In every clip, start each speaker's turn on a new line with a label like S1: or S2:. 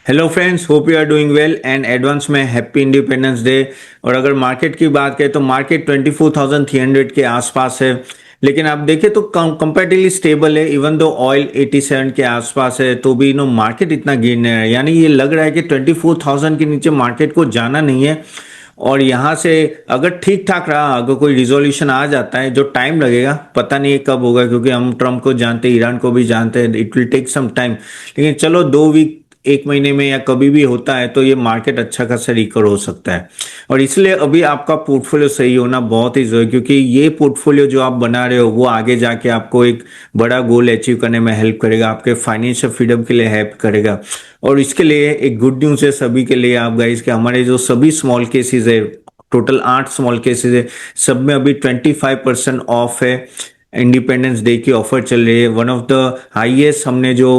S1: Hello friends, hope you are doing well and advance में happy independence day. और अगर market की बात करें तो मार्केट 24,300 के आसपास है, लेकिन आप देखें तो कंपैरेटिवली स्टेबल है। इवन दो ऑयल 87 के आसपास है तो भी मार्केट इतना गिर नहीं रहा है। यानी ये लग रहा है कि 24,000 के नीचे मार्केट को जाना नहीं है। और यहाँ से अगर ठीक ठाक रहा, अगर कोई रिजोल्यूशन आ जाता है, जो टाइम लगेगा पता नहीं है कब होगा, क्योंकि हम ट्रम्प को जानते हैं, ईरान को भी जानते हैं, it will take some time. लेकिन चलो 2 वीक, एक महीने में या कभी भी होता है तो ये मार्केट अच्छा खासा रिकवर हो सकता है। और इसलिए अभी आपका पोर्टफोलियो सही होना बहुत ही जरूरी है, क्योंकि ये पोर्टफोलियो जो आप बना रहे हो वो आगे जाके आपको एक बड़ा गोल अचीव करने में हेल्प करेगा, आपके फाइनेंशियल फ्रीडम के लिए हेल्प करेगा। और इसके लिए एक गुड न्यूज़ है सभी के लिए आप गाइस, कि हमारे जो सभी स्मॉल केसेस है, टोटल 8 स्मॉल केसेस है, सब में अभी 25% ऑफ है। इंडिपेंडेंस डे की ऑफर चल रही है, वन ऑफ द हाईएस्ट हमने जो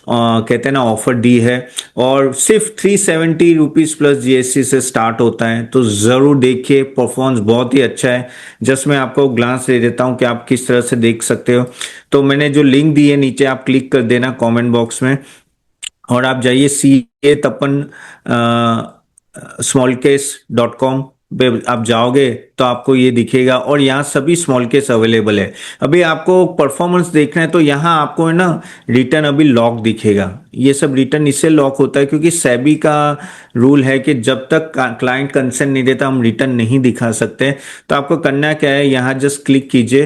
S1: कहते हैं ना ऑफर दी है। और सिर्फ 370 रुपीज प्लस जीएसटी से स्टार्ट होता है, तो जरूर देखिए, परफॉर्मेंस बहुत ही अच्छा है। जस्ट मैं आपको ग्लांस दे देता हूं कि आप किस तरह से देख सकते हो। तो मैंने जो लिंक दी है नीचे, आप क्लिक कर देना कमेंट बॉक्स में, और आप जाइए CA तपन smallcase.com पे आप जाओगे तो आपको ये दिखेगा, और यहाँ सभी स्मॉल केस अवेलेबल है। अभी आपको परफॉर्मेंस देखना है तो यहाँ आपको है ना रिटर्न अभी लॉक दिखेगा। ये सब रिटर्न इससे लॉक होता है क्योंकि सेबी का रूल है कि जब तक क्लाइंट कंसेंट नहीं देता हम रिटर्न नहीं दिखा सकते। तो आपको करना क्या है, यहाँ जस्ट क्लिक कीजिए,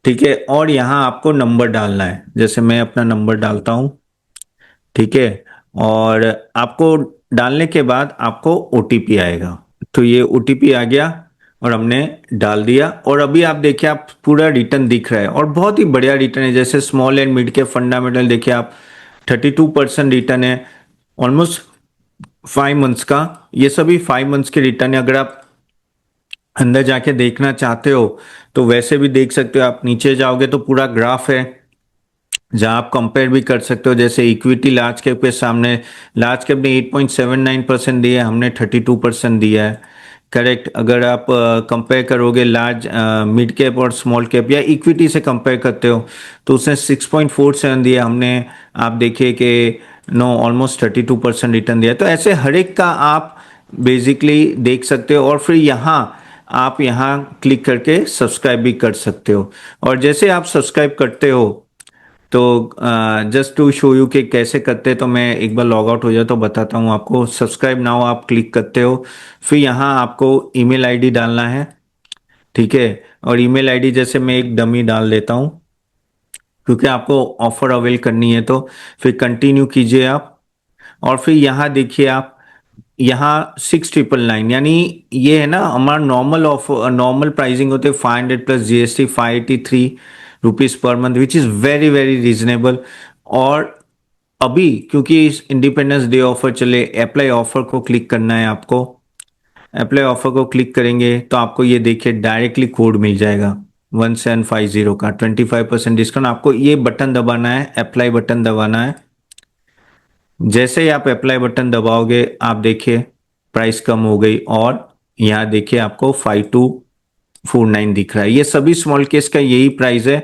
S1: ठीक है, और यहाँ आपको नंबर डालना है। जैसे मैं अपना नंबर डालता हूँ, ठीक है, और आपको डालने के बाद आपको ओटीपी आएगा। तो ये ओटीपी आ गया और हमने डाल दिया, और अभी आप देखिए आप पूरा रिटर्न दिख रहा है, और बहुत ही बढ़िया रिटर्न है। जैसे स्मॉल एंड मिड के फंडामेंटल देखिए आप, 32% रिटर्न है ऑलमोस्ट 5 मंथ्स का। ये सभी 5 मंथ्स के रिटर्न है। अगर आप अंदर जाके देखना चाहते हो तो वैसे भी देख सकते हो। आप नीचे जाओगे तो पूरा ग्राफ है जहां आप कंपेयर भी कर सकते हो। जैसे इक्विटी लार्ज कैप के सामने, लार्ज कैप ने 8.79% दिया है, हमने 32% दिया है, करेक्ट। अगर आप कंपेयर करोगे लार्ज मिड कैप और स्मॉल कैप, या इक्विटी से कंपेयर करते हो, तो उसने 6.47 दिया, हमने आप देखिए कि नो ऑलमोस्ट 32% रिटर्न दिया। तो ऐसे हर एक का आप बेसिकली देख सकते हो। और फिर यहाँ आप यहाँ क्लिक करके सब्सक्राइब भी कर सकते हो। और जैसे आप सब्सक्राइब करते हो तो जस्ट टू शो यू कि कैसे करते हैं, तो मैं एक बार लॉग आउट हो जाए तो बताता हूँ आपको। सब्सक्राइब नाउ आप क्लिक करते हो, फिर यहाँ आपको ईमेल आईडी डालना है, ठीक है। और ईमेल आईडी जैसे मैं एक डमी डाल देता हूँ, क्योंकि आपको ऑफर अवेल करनी है। तो फिर कंटिन्यू कीजिए आप, और फिर यहाँ देखिए आप, यहाँ 6,999, यानी ये है ना हमारा नॉर्मल ऑफर, नॉर्मल प्राइसिंग होते हैं 500 plus GST 583 rupees per month, which is very very reasonable. और अभी क्योंकि इस इंडिपेंडेंस डे ऑफर चले, अप्लाई ऑफर को क्लिक करना है आपको। अप्लाई ऑफर को क्लिक करेंगे तो आपको ये देखिए डायरेक्टली कोड मिल जाएगा 1750 का 25% डिस्काउंट। आपको ये बटन दबाना है, अप्लाई बटन दबाना है। जैसे ही आप अप्लाई बटन दबाओगे आप देखिए प्राइस कम हो गई, और यहाँ देखिए आपको 5249 दिख रहा है। ये सभी स्मॉल केस का यही प्राइस है।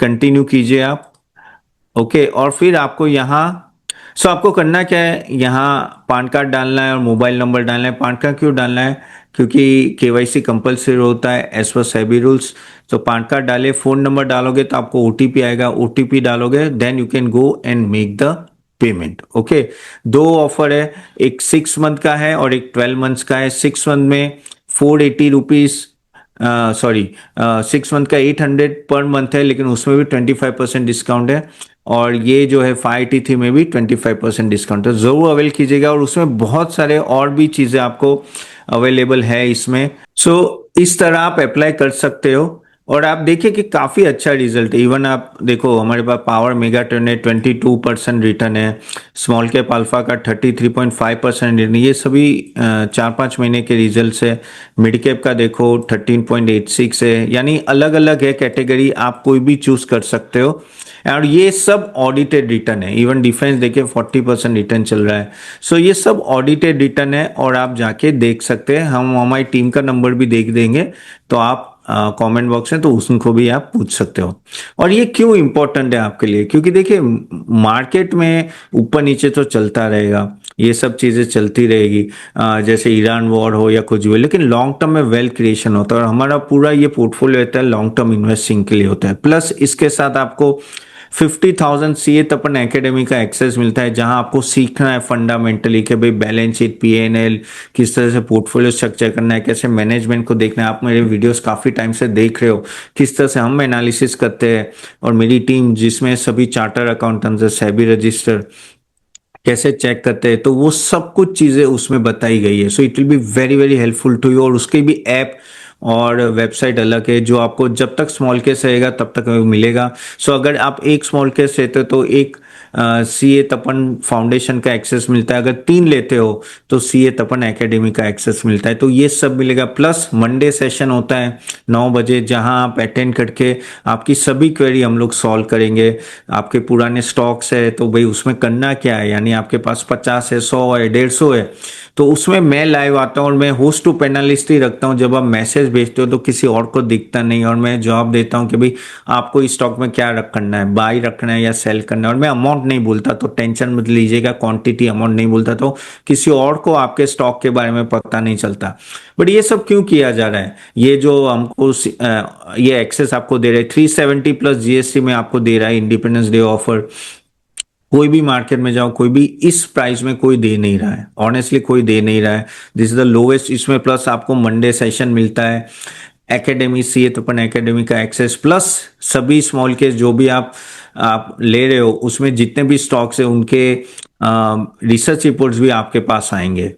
S1: कंटिन्यू कीजिए आप, ओके। और फिर आपको यहाँ आपको करना क्या है, यहाँ पान कार्ड डालना है और मोबाइल नंबर डालना है। पान कार्ड क्यों डालना है, क्योंकि केवाईसी कंपलसरी होता है एज पर सेबी रूल्स। तो पान कार्ड डाले, फोन नंबर डालोगे तो आपको ओटीपी आएगा, ओटीपी डालोगे then you can go and make the payment, okay. दो ऑफर है, एक 6 मंथ का है और एक 12 मंथ्स का है। 6 मंथ में 480 रुपीज, सॉरी 6 मंथ का 800 पर मंथ है, लेकिन उसमें भी 25% डिस्काउंट है। और ये जो है 583 में भी 25% डिस्काउंट है। जरूर अवेल कीजिएगा, और उसमें बहुत सारे और भी चीजें आपको अवेलेबल है इसमें। इस तरह आप अप्लाई कर सकते हो, और आप देखिए कि काफी अच्छा रिजल्ट है। इवन आप देखो हमारे पास पावर मेगा ट्रेंड है, 22% रिटर्न है। स्मॉल कैप अल्फा का 33.5% रिटर्न। ये सभी 4-5 महीने के रिजल्ट है। मिड कैप का देखो 13.86 है। यानी अलग अलग है कैटेगरी, आप कोई भी चूज कर सकते हो। और ये सब ऑडिटेड रिटर्न है। इवन डिफेंस देखिए 40% रिटर्न चल रहा है। ये सब ऑडिटेड रिटर्न है, और आप जाके देख सकते हैं। हम हमारी टीम का नंबर भी देख देंगे, तो आप कमेंट बॉक्स में, तो उनको भी आप पूछ सकते हो। और ये क्यों इंपॉर्टेंट है आपके लिए, क्योंकि देखिए मार्केट में ऊपर नीचे तो चलता रहेगा, ये सब चीजें चलती रहेगी, जैसे ईरान वॉर हो या कुछ भी हो, लेकिन लॉन्ग टर्म में वेल्थ क्रिएशन होता है और हमारा पूरा ये पोर्टफोलियो रहता है लॉन्ग टर्म इन्वेस्टिंग के लिए होता है। प्लस इसके साथ आपको 50,000 सीए तपन एकेडमी का एक्सेस मिलता है, जहां आपको सीखना है फंडामेंटली कि भाई बैलेंस शीट, पीएनएल, किस तरह से पोर्टफोलियो स्ट्रक्चर करना है, कैसे मैनेजमेंट को देखना है। आप मेरे वीडियोस काफी टाइम से देख रहे हो, किस तरह से हम एनालिसिस करते हैं, और मेरी टीम जिसमें सभी चार्टर अकाउंटेंट्स, सेबी रजिस्टर, कैसे चेक करते हैं, तो वो सब कुछ चीजें उसमें बताई गई है। So it will be very very helpful to you. और उसकी भी ऐप और वेबसाइट अलग है, जो आपको जब तक स्मॉल केस रहेगा तब तक मिलेगा। सो अगर आप एक स्मॉल केस लेते हो तो एक सीए तपन फाउंडेशन का एक्सेस मिलता है, अगर 3 लेते हो तो सीए तपन एकेडमी का एक्सेस मिलता है, तो ये सब मिलेगा। प्लस मंडे सेशन होता है 9 बजे, जहां आप अटेंड करके आपकी सभी क्वेरी हम लोग सॉल्व करेंगे। आपके पुराने स्टॉक्स है तो भाई उसमें करना क्या है, यानी आपके पास 50 है, 100 है, 150 है, तो उसमें मैं लाइव आता हूँ और मैं होस्ट टू पेनलिस्ट ही रखता हूँ। जब आप मैसेज भेजते हो तो किसी और को दिखता नहीं, और मैं जवाब देता हूँ कि भाई आपको इस स्टॉक में क्या करना है, बाई रखना है या सेल करना है। और मैं अमाउंट नहीं बोलता, तो टेंशन मत लीजिएगा, क्वांटिटी अमाउंट नहीं बोलता, तो किसी और को आपके स्टॉक के बारे में पता नहीं चलता। बट ये सब क्यों किया जा रहा है, ये जो हमको ये एक्सेस आपको दे रहे हैं 370 प्लस जीएसटी में आपको दे रहा है इंडिपेंडेंस डे ऑफर। कोई भी मार्केट में जाओ, कोई भी इस प्राइस में कोई दे नहीं रहा है, ऑनेस्टली कोई दे नहीं रहा है। This is the lowest. इसमें प्लस आपको मंडे सेशन मिलता है, एकेडमी सीए तपन एकेडमी का एक्सेस, प्लस सभी स्मॉल केस जो भी आप ले रहे हो, उसमें जितने भी स्टॉक्स है उनके रिसर्च रिपोर्ट्स भी आपके पास आएंगे।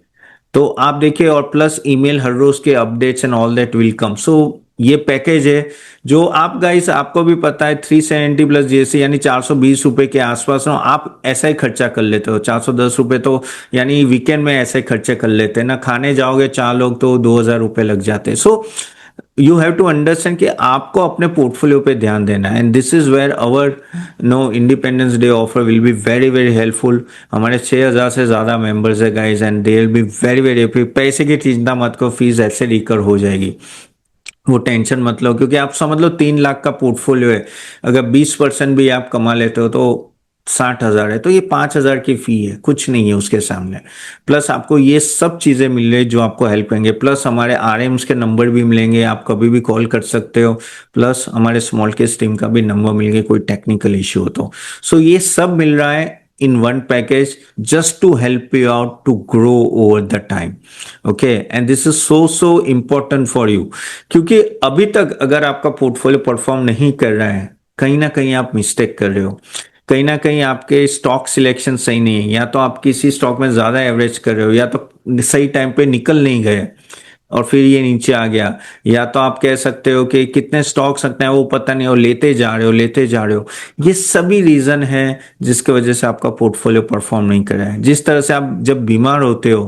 S1: तो आप देखिए, और प्लस ईमेल हर रोज के updates and all that will come. So ये पैकेज है जो आप गाइस, आपको भी पता है 370 प्लस जीएसटी यानी 420 रुपए के आसपास हो, आप ऐसा ही खर्चा कर लेते हो। 410 रुपए तो यानी वीकेंड में ऐसे खर्चे कर लेते हैं ना, खाने जाओगे 4 लोग तो 2,000 रुपए लग जाते हैं। So you have to understand कि आपको अपने पोर्टफोलियो पे ध्यान देना है, and this is where our independence day offer will be very very helpful. हमारे 6,000 से ज्यादा मेंबर्स है guys, and they will be very very, पैसे की चिंता मत करो, फीस ऐसे रिकवर हो जाएगी, वो टेंशन मत लो। क्योंकि आप समझ लो 3 लाख का पोर्टफोलियो है, अगर 20% भी आप कमा लेते हो तो 60,000 है, तो ये 5,000 की फी है, कुछ नहीं है उसके सामने। प्लस आपको ये सब चीजें मिल रही जो आपको हेल्प करेंगे, प्लस हमारे आरएम्स के नंबर भी मिलेंगे, आप कभी भी कॉल कर सकते हो, प्लस हमारे स्मॉल केस टीम का भी नंबर मिलेंगे कोई टेक्निकल इश्यू हो तो। सो ये सब मिल रहा है in one package just to help you out to grow over the time. Okay, and this is so important for you, क्योंकि अभी तक अगर आपका पोर्टफोलियो परफॉर्म नहीं कर रहा है, कहीं ना कहीं आप मिस्टेक कर रहे हो, कहीं ना कहीं आपके स्टॉक सिलेक्शन सही नहीं है, या तो आप किसी स्टॉक में ज्यादा एवरेज कर रहे हो, या तो सही टाइम पे निकल नहीं गए और फिर ये नीचे आ गया, या तो आप कह सकते हो कि कितने स्टॉक सकते हैं वो पता नहीं, और लेते जा रहे हो लेते जा रहे हो। ये सभी रीजन है जिसकी वजह से आपका पोर्टफोलियो परफॉर्म नहीं कर रहा है। जिस तरह से आप जब बीमार होते हो,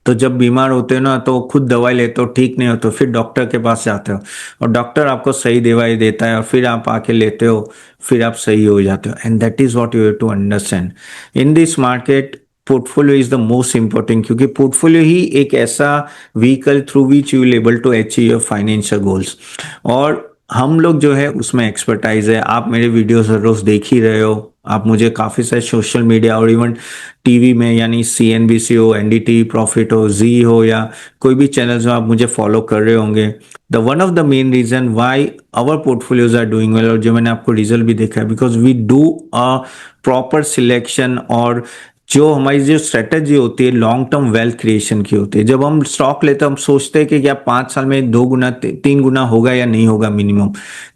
S1: तो जब बीमार होते हो ना तो खुद दवाई लेते हो, ठीक नहीं हो तो फिर डॉक्टर के पास जाते हो, और डॉक्टर आपको सही दवाई देता है, और फिर आप आके लेते हो, फिर आप सही हो जाते हो। And that is what you have to understand in this market. Portfolio is the most important, क्योंकि पोर्टफोलियो ही एक ऐसा vehicle through which you will able to achieve your financial goals. और हम लोग जो है उसमें एक्सपर्टाइज है, आप मेरे वीडियोस हर रोज देख ही रहे हो, आप मुझे काफी सारे सोशल मीडिया और इवन टीवी में, यानी सीएनबीसी हो, एनडीटीवी प्रॉफिट हो, जी हो, या कोई भी चैनल जो आप मुझे फॉलो कर रहे होंगे। The one of the main reason why our portfolios are doing well, और जो मैंने आपको रिजल्ट भी देखा है, because we do a proper selection, और जो हमारी जो स्ट्रेटेजी होती है लॉन्ग टर्म वेल्थ क्रिएशन की होती है। जब हम स्टॉक लेते हैं हम सोचते हैं कि क्या 5 साल में 2 गुना 3 गुना होगा या नहीं होगा मिनिमम,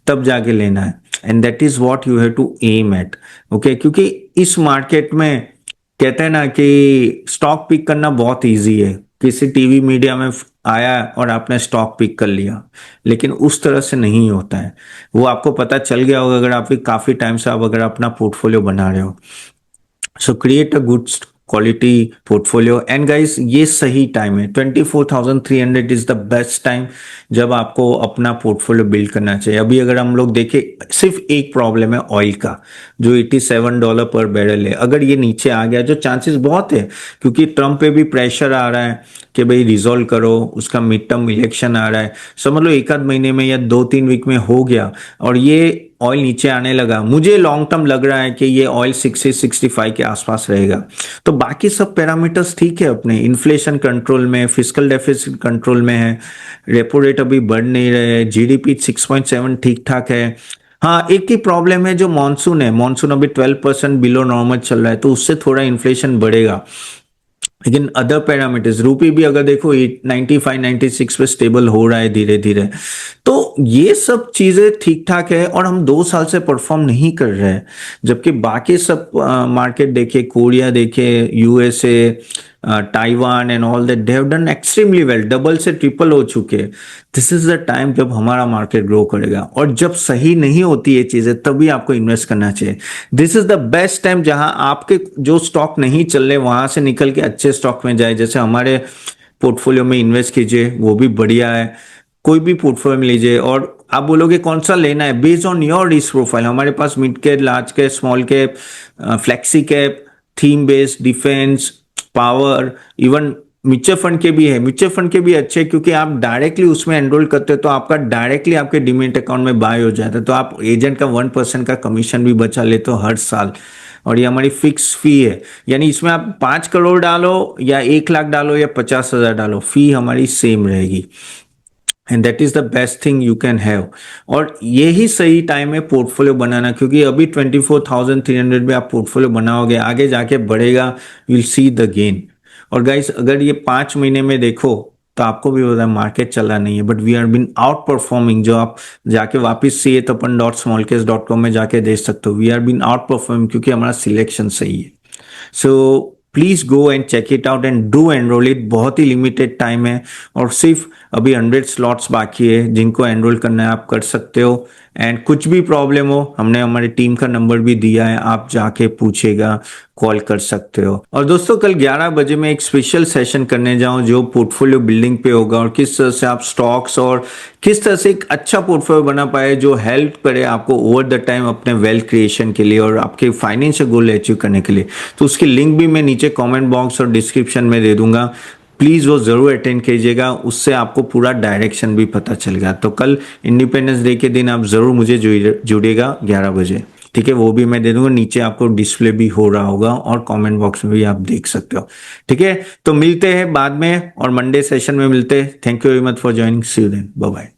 S1: तब जाके लेना है। And that is what you have to aim at. Okay, क्योंकि इस मार्केट में कहते हैं ना कि स्टॉक पिक करना बहुत इजी है, किसी टीवी मीडिया में आया और आपने स्टॉक पिक कर लिया, लेकिन उस तरह से नहीं होता है। वो आपको पता चल गया होगा अगर आप काफी टाइम से आप अगर अपना पोर्टफोलियो बना रहे हो। सो create a good quality portfolio, and guys ये सही टाइम है, 24,300 इज द बेस्ट टाइम, जब आपको अपना पोर्टफोलियो बिल्ड करना चाहिए। अभी अगर हम लोग देखें, सिर्फ एक प्रॉब्लम है ऑयल का, जो $87 पर बैरल है। अगर ये नीचे आ गया, जो चांसेस बहुत है, क्योंकि ट्रम्प पे भी प्रेशर आ रहा है कि भाई रिजॉल्व करो, उसका मिड टर्म इलेक्शन आ रहा है, समझ लो एक आध महीने में या 2-3 वीक में हो गया और ये ऑयल नीचे आने लगा, मुझे लॉन्ग टर्म लग रहा है कि ये ऑयल 60-65 के आसपास रहेगा। तो बाकी सब पैरामीटर्स ठीक है, अपने इन्फ्लेशन कंट्रोल में, फिस्कल डेफिसिट कंट्रोल में है, रेपो रेट अभी बढ़ नहीं रहे, जीडीपी 6.7 ठीक ठाक है। हाँ, एक ही प्रॉब्लम है, जो मॉनसून है, मॉनसून अभी 12% बिलो नॉर्मल चल रहा है, तो उससे थोड़ा इन्फ्लेशन बढ़ेगा। लेकिन अदर पैरामीटर्स, रूपी भी अगर देखो 95-96 पे स्टेबल हो रहा है धीरे धीरे। तो ये सब चीजें ठीक ठाक है और हम 2 साल से परफॉर्म नहीं कर रहे हैं, जबकि बाकी सब मार्केट देखे, कोरिया देखे, USA, Taiwan and all that, they have done extremely well, double से ट्रिपल हो चुके। दिस इज द टाइम जब हमारा मार्केट ग्रो करेगा, और जब सही नहीं होती ये चीजें तभी आपको इन्वेस्ट करना चाहिए। This is the best time जहां आपके जो स्टॉक नहीं चल रहे वहां से निकल के अच्छे स्टॉक में जाए। जैसे हमारे पोर्टफोलियो में इन्वेस्ट कीजिए, वो भी बढ़िया है। कोई भी पोर्टफोलियो में लीजिए और आप बोलोगे कौन सा लेना है, based on your risk profile. हमारे पास mid cap, large cap, small cap, flexi cap, theme based, defence, power, even mutual fund के भी है। म्यूचुअल फंड के भी अच्छे, क्योंकि आप डायरेक्टली उसमें एनरोल करते हो तो आपका डायरेक्टली आपके डीमेट अकाउंट में बाय हो जाता है, तो आप एजेंट का 1% का कमीशन भी बचा लेते हो हर साल। और ये हमारी फिक्स फी है, यानी इसमें आप 5 करोड़ डालो या 1 लाख डालो या 50,000 डालो, फी हमारी सेम रहेगी। And that is the best thing you can have. और यही सही टाइम है पोर्टफोलियो बनाना, क्योंकि अभी 24,300 में आप पोर्टफोलियो बनाओगे, आगे जाके बढ़ेगा, you will see the gain. और गाइस, अगर ये 5 महीने में देखो तो आपको भी पता है मार्केट चला नहीं है, but we are been outperforming. जो आप जाके वापस CA-tapan.smallcase.com में जाके देख सकते हो, we are been outperforming, क्योंकि हमारा सिलेक्शन सही है। So please go and check it out and do enrol it. बहुत ही लिमिटेड टाइम है और सिर्फ अभी 100 स्लॉट्स बाकी है, जिनको एनरोल करना है आप कर सकते हो। एंड कुछ भी प्रॉब्लम हो, हमने हमारी टीम का नंबर भी दिया है, आप जाके पूछेगा, कॉल कर सकते हो। और दोस्तों, कल 11 बजे मैं एक स्पेशल सेशन करने जाऊं जो पोर्टफोलियो बिल्डिंग पे होगा, और किस तरह से आप स्टॉक्स और किस तरह से एक अच्छा पोर्टफोलियो बना पाए जो हेल्प करे आपको ओवर द टाइम अपने वेल्थ क्रिएशन के लिए और आपके फाइनेंशियल गोल अचीव करने के लिए। तो उसकी लिंक भी मैं नीचे कमेंट बॉक्स और डिस्क्रिप्शन में दे दूंगा, प्लीज वो जरूर अटेंड कीजिएगा, उससे आपको पूरा डायरेक्शन भी पता चलेगा। तो कल इंडिपेंडेंस डे के दिन आप जरूर मुझे जुड़िएगा 11 बजे, ठीक है? वो भी मैं दे दूंगा, नीचे आपको डिस्प्ले भी हो रहा होगा और कमेंट बॉक्स में भी आप देख सकते हो, ठीक है? तो मिलते हैं बाद में और मंडे सेशन में मिलते हैं। Thank you very much for joining, see you then, bye bye.